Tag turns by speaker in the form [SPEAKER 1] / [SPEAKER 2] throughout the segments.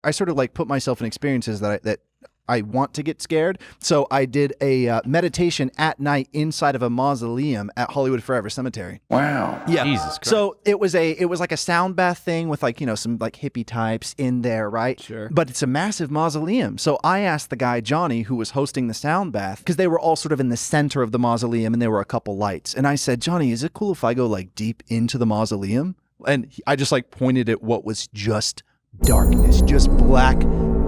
[SPEAKER 1] I sort of like put myself in experiences that I want to get scared. So I did a meditation at night inside of a mausoleum at Hollywood Forever Cemetery.
[SPEAKER 2] Wow.
[SPEAKER 1] Yeah.
[SPEAKER 3] Jesus Christ.
[SPEAKER 1] So it was like a sound bath thing with like, some like hippie types in there, right?
[SPEAKER 4] Sure.
[SPEAKER 1] But it's a massive mausoleum. So I asked the guy, Johnny, who was hosting the sound bath, because they were all sort of in the center of the mausoleum and there were a couple lights. And I said, Johnny, is it cool if I go like deep into the mausoleum? And I just like pointed at what was just darkness, just black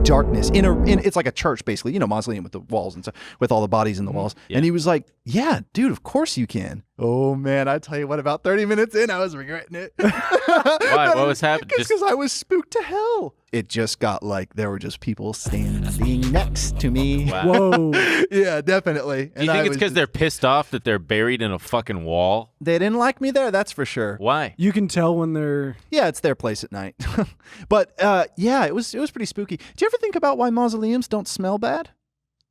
[SPEAKER 1] darkness it's like a church basically, mausoleum with the walls and stuff, with all the bodies in the walls.
[SPEAKER 3] Yeah.
[SPEAKER 1] And he was like, yeah, dude, of course you can. Oh man, I tell you what, about 30 minutes in, I was regretting it.
[SPEAKER 3] Why? What was happening?
[SPEAKER 1] Because I was spooked to hell. It just got like there were just people standing next to me.
[SPEAKER 3] Wow.
[SPEAKER 4] Whoa.
[SPEAKER 1] Yeah, definitely.
[SPEAKER 3] Do you think it's because they're pissed off that they're buried in a fucking wall?
[SPEAKER 1] They didn't like me there, that's for sure.
[SPEAKER 3] Why?
[SPEAKER 4] You can tell when they're...
[SPEAKER 1] Yeah, it's their place at night. But yeah, it was pretty spooky. Do you ever think about why mausoleums don't smell bad?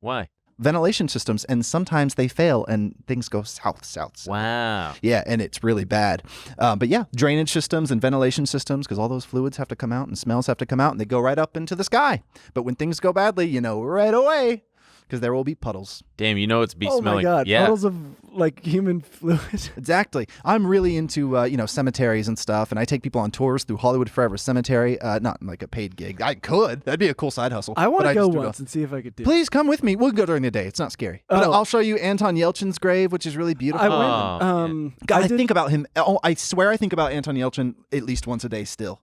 [SPEAKER 3] Why?
[SPEAKER 1] Ventilation systems, and sometimes they fail and things go south.
[SPEAKER 3] Wow.
[SPEAKER 1] Yeah, and it's really bad. But yeah, drainage systems and ventilation systems, because all those fluids have to come out and smells have to come out and they go right up into the sky. But when things go badly, you know right away, because there will be puddles.
[SPEAKER 3] Damn, you know it's be
[SPEAKER 4] Oh
[SPEAKER 3] smelling.
[SPEAKER 4] my God,
[SPEAKER 3] yeah.
[SPEAKER 4] puddles of like human fluid.
[SPEAKER 1] Exactly. I'm really into, cemeteries and stuff, and I take people on tours through Hollywood Forever Cemetery. Not like a paid gig. I could. That'd be a cool side hustle.
[SPEAKER 4] I want
[SPEAKER 1] but
[SPEAKER 4] to go
[SPEAKER 1] just do
[SPEAKER 4] once and see if I could do it.
[SPEAKER 1] Please come with me. We'll go during the day. It's not scary. But
[SPEAKER 4] Oh.
[SPEAKER 1] I'll show you Anton Yelchin's grave, which is really beautiful.
[SPEAKER 4] I went,
[SPEAKER 3] man.
[SPEAKER 1] God, I
[SPEAKER 4] did-
[SPEAKER 1] think about him. Oh, I swear I think about Anton Yelchin at least once a day still.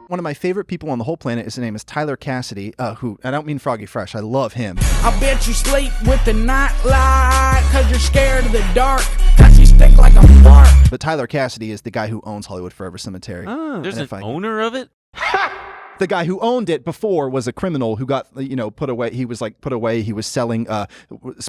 [SPEAKER 1] One of my favorite people on the whole planet, his name is Tyler Cassidy, who, I don't mean Froggy Fresh, I love him.
[SPEAKER 5] I bet you sleep with the night light, cause you're scared of the dark, cause you stink like a fart.
[SPEAKER 1] But Tyler Cassidy is the guy who owns Hollywood Forever Cemetery.
[SPEAKER 4] Oh.
[SPEAKER 3] There's
[SPEAKER 1] And
[SPEAKER 3] an
[SPEAKER 1] if I-
[SPEAKER 3] owner of it?
[SPEAKER 1] The guy who owned it before was a criminal who got, put away. He was put away. He was selling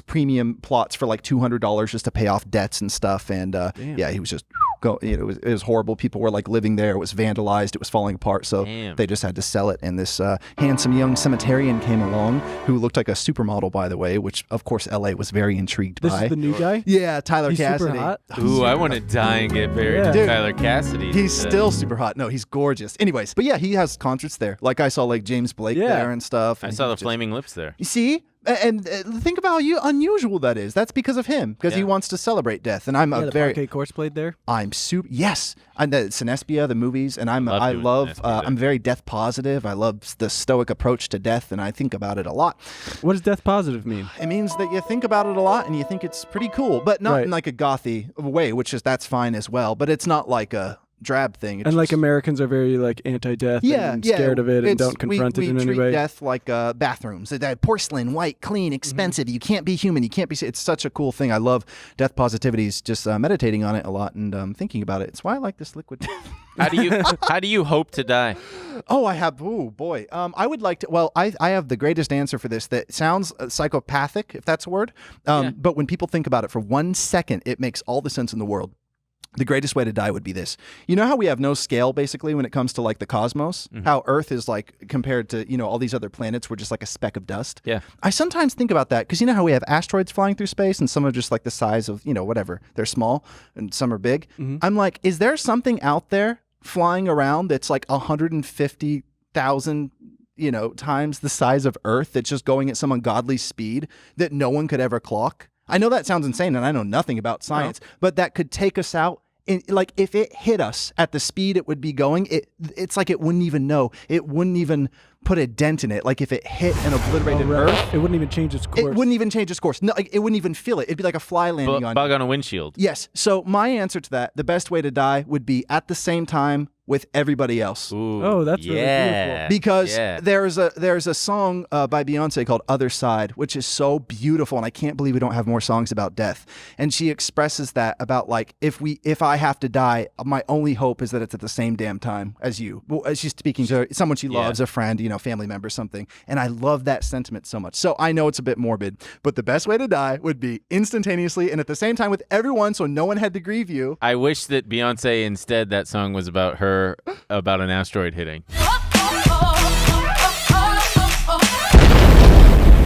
[SPEAKER 1] premium plots for like $200 just to pay off debts and stuff. And yeah, he was just it was horrible. People were like living there. It was vandalized. It was falling apart. So
[SPEAKER 3] Damn.
[SPEAKER 1] they just had to sell it. And this handsome young cemeterian came along who looked like a supermodel, by the way, which of course LA was very intrigued
[SPEAKER 4] This
[SPEAKER 1] by.
[SPEAKER 4] is the new guy?
[SPEAKER 1] Yeah, Tyler
[SPEAKER 4] He's
[SPEAKER 1] Cassidy.
[SPEAKER 4] super hot?
[SPEAKER 3] Ooh, I want to die and get buried
[SPEAKER 4] Yeah.
[SPEAKER 3] to
[SPEAKER 1] Dude,
[SPEAKER 3] Tyler Cassidy.
[SPEAKER 1] He's still super hot. No, he's gorgeous. Anyways, but yeah, he has concerts there. Like I saw like James Blake
[SPEAKER 4] Yeah.
[SPEAKER 1] there and stuff.
[SPEAKER 3] I
[SPEAKER 1] and
[SPEAKER 3] saw
[SPEAKER 1] he
[SPEAKER 3] the
[SPEAKER 1] just-
[SPEAKER 3] Flaming Lips there.
[SPEAKER 1] You see? And think about how unusual that is. That's because of him, because he
[SPEAKER 3] Yeah.
[SPEAKER 1] wants to celebrate death. And I'm
[SPEAKER 4] Yeah,
[SPEAKER 1] a
[SPEAKER 4] the
[SPEAKER 1] very,
[SPEAKER 4] Parquet Courts played there.
[SPEAKER 1] I'm super. Yes, I'm the Sinespia, the movies, and
[SPEAKER 3] love
[SPEAKER 1] I
[SPEAKER 3] doing
[SPEAKER 1] love.
[SPEAKER 3] Sinespia.
[SPEAKER 1] I'm very death positive. I love the stoic approach to death, and I think about it a lot.
[SPEAKER 4] What does death positive mean?
[SPEAKER 1] It means that you think about it a lot and you think it's pretty cool, but not
[SPEAKER 4] Right.
[SPEAKER 1] in like a gothy way, which is that's fine as well. But it's not like a drab thing. It's
[SPEAKER 4] And like
[SPEAKER 1] just-
[SPEAKER 4] Americans are very like anti-death and scared of it and
[SPEAKER 1] It's-
[SPEAKER 4] don't confront
[SPEAKER 1] we
[SPEAKER 4] it in any
[SPEAKER 1] treat
[SPEAKER 4] way.
[SPEAKER 1] death like bathrooms. That porcelain, white, clean, expensive. You can't be human. You can't be. It's such a cool thing. I love death positivities. Just meditating on it a lot and thinking about it. It's why I like this liquid.
[SPEAKER 3] How do you hope to die?
[SPEAKER 1] Oh, I have. Oh boy. I would like to. Well, I have the greatest answer for this. That sounds psychopathic, if that's a word.
[SPEAKER 3] Yeah.
[SPEAKER 1] But when people think about it for 1 second, it makes all the sense in the world. The greatest way to die would be this. You know how we have no scale basically when it comes to like the cosmos? How Earth is like compared to, all these other planets, we're just like a speck of dust.
[SPEAKER 3] Yeah.
[SPEAKER 1] I sometimes think about that because you know how we have asteroids flying through space and some are just like the size of, whatever. They're small and some are big. I'm like, is there something out there flying around that's like 150,000 times the size of Earth that's just going at some ungodly speed that no one could ever clock? I know that sounds insane and I know nothing about science, but that could take us out. Like if it hit us at the speed it would be going, it's like it wouldn't even know. It wouldn't even put a dent in it. Like if it hit and obliterated Earth,
[SPEAKER 4] It wouldn't even change its course.
[SPEAKER 1] it wouldn't even change its course. No, like, it wouldn't even feel it. It'd be like a fly landing on
[SPEAKER 3] Bug on a windshield.
[SPEAKER 1] Yes. So my answer to that, the best way to die would be at the same time with everybody else.
[SPEAKER 3] Ooh,
[SPEAKER 4] Oh, that's really
[SPEAKER 3] yeah.
[SPEAKER 1] Because
[SPEAKER 3] Yeah.
[SPEAKER 1] there's a song by Beyonce called Other Side, which is so beautiful, and I can't believe we don't have more songs about death. And she expresses that about like if I have to die, my only hope is that it's at the same damn time as you. Well, she's speaking to someone she loves, a friend, family member, something. And I love that sentiment so much. So I know it's a bit morbid, but the best way to die would be instantaneously and at the same time with everyone, so no one had to grieve you.
[SPEAKER 3] I wish that Beyonce instead that song was about her about an asteroid hitting.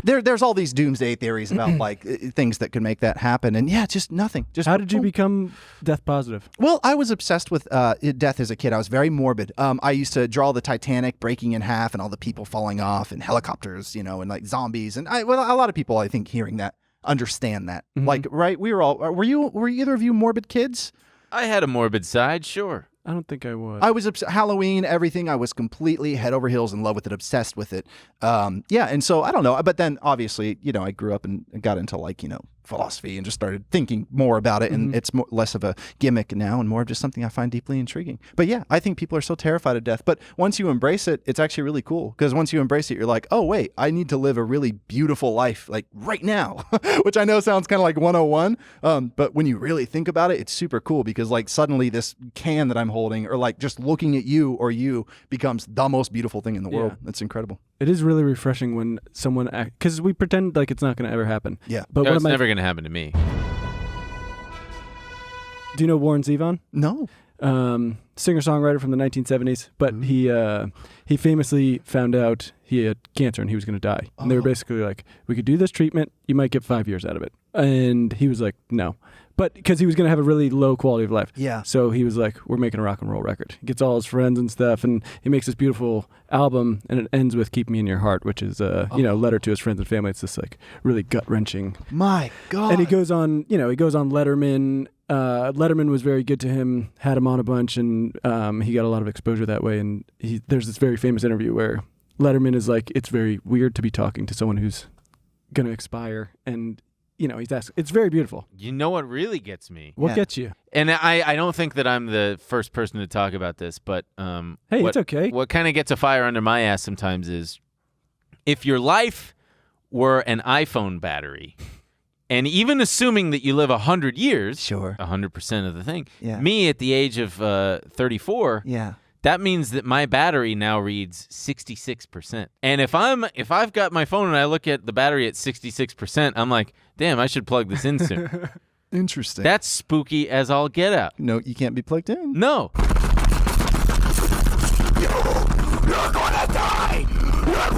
[SPEAKER 1] there's all these doomsday theories about like things that could make that happen, and yeah, just nothing. Just
[SPEAKER 4] How did you become death positive?
[SPEAKER 1] Well, I was obsessed with death as a kid. I was very morbid. I used to draw the Titanic breaking in half and all the people falling off and helicopters, and like zombies. And a lot of people, I think, hearing that understand that. Like, right? We were all. Were either of you morbid kids?
[SPEAKER 3] I had a morbid side, sure.
[SPEAKER 4] I don't think I was.
[SPEAKER 1] I was Halloween, everything. I was completely head over heels in love with it, obsessed with it. Yeah, and so I don't know. But then obviously, I grew up and got into like, philosophy and just started thinking more about it. And it's less of a gimmick now and more of just something I find deeply intriguing. But yeah, I think people are so terrified of death. But once you embrace it, it's actually really cool. Because once you embrace it, you're like, oh, wait, I need to live a really beautiful life like right now, which I know sounds kind of like 101. But when you really think about it, it's super cool because like suddenly this can that I'm holding or like just looking at you becomes the most beautiful thing in the world. It's incredible.
[SPEAKER 4] It is really refreshing when someone because we pretend like it's not going to ever happen.
[SPEAKER 1] Yeah.
[SPEAKER 4] But
[SPEAKER 3] It's never going to happen to me.
[SPEAKER 4] Do you know Warren Zevon?
[SPEAKER 1] No.
[SPEAKER 4] Singer-songwriter from the 1970s, but he famously found out he had cancer and he was going to die. And they were basically like, we could do this treatment, you might get 5 years out of it. And he was like, no. But because he was going to have a really low quality of life.
[SPEAKER 1] Yeah.
[SPEAKER 4] So he was like, we're making a rock and roll record. He gets all his friends and stuff, and he makes this beautiful album, and it ends with Keep Me in Your Heart, which is a letter to his friends and family. It's this like really gut-wrenching.
[SPEAKER 1] My God.
[SPEAKER 4] And he goes on Letterman. Letterman was very good to him, had him on a bunch, and he got a lot of exposure that way. And there's this very famous interview where Letterman is like, it's very weird to be talking to someone who's going to expire, and he's asking. It's very beautiful.
[SPEAKER 3] You know what really gets me?
[SPEAKER 4] What gets you?
[SPEAKER 3] And I don't think that I'm the first person to talk about this, but
[SPEAKER 4] hey, it's okay.
[SPEAKER 3] What kind of gets a fire under my ass sometimes is if your life were an iPhone battery, and even assuming that you live 100 years,
[SPEAKER 1] sure,
[SPEAKER 3] 100% of the thing.
[SPEAKER 1] Yeah.
[SPEAKER 3] Me at the age of 34,
[SPEAKER 1] yeah.
[SPEAKER 3] That means that my battery now reads 66%. And if I've got my phone and I look at the battery at 66%, I'm like, damn, I should plug this in soon.
[SPEAKER 1] Interesting.
[SPEAKER 3] That's spooky as all get out.
[SPEAKER 1] No, you can't be plugged in.
[SPEAKER 3] No.
[SPEAKER 2] You're gonna die! You're